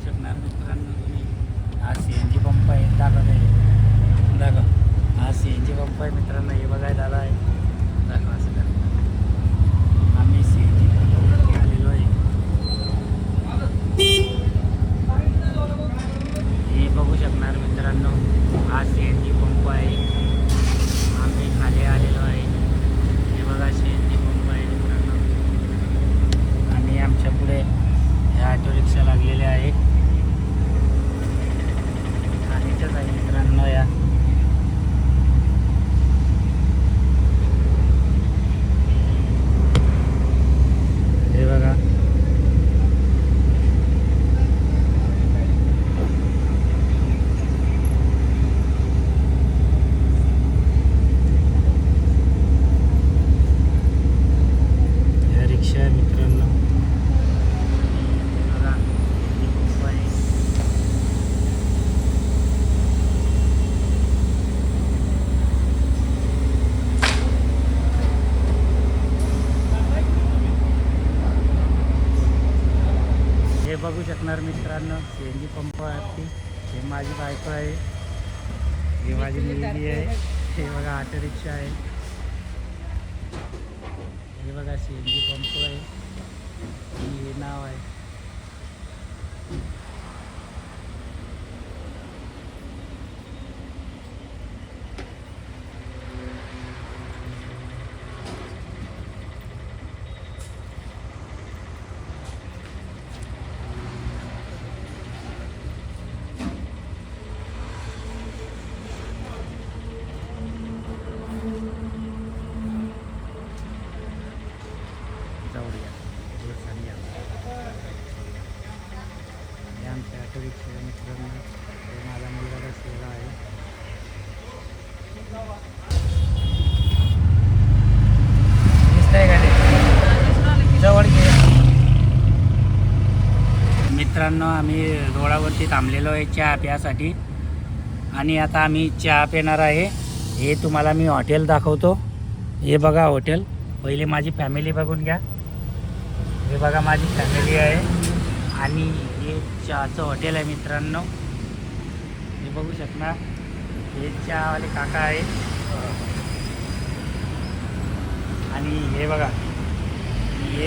शकणार मित्रांनो तुम्ही, हा CNG पंप आहे. दाखव हा CNG पंप आहे मित्रांनो. हे बघाय दादा आहे, दाखव असं करा. आम्ही CNG पंपावरती आलेलो आहे. हे बघू शकणार मित्रांनो, हा CNG पंप आहे. आम्ही खाली आलेलो आहे. हे बघा CNG पंप आहे मित्रांनो. आणि आमच्या पुढे ह्या ऑटो रिक्षा लागलेल्या आहे. ठाण्याच्याच आहे मित्रांनो या. हे बघा या रिक्षा आहे मित्रांनो. बघा हे पंप आहे. हे बघू शकणार मित्रांनो, CNG पंपावरती. हे माझी बायको आहे, हे माझी मुलगी आहे. हे बघा ऑटो रिक्षा आहे. हे बघा CNG पंप आहे आणि हे नाव आहे. जाऊया हे आमच्या ऑटो रिक्षा मित्रांनो. हे माझा मुलगा बसलेला आहे. दिसतंय का ते? जवळ घे मित्रांनो. आम्ही रोडावरती थांबलेलो आहे चहा प्यासाठी आणि आता आम्ही चहा पिणार आहे. हे तुम्हाला मी हॉटेल दाखवतो. हे बघा हॉटेल. पहिले माझी फॅमिली बघून घ्या. हे बघा माझी फॅमिली आहे आणि हे चहाचं हॉटेल आहे मित्रांनो. हे बघू शकणार, हे चहावाले काका आहे. आणि हे बघा, हे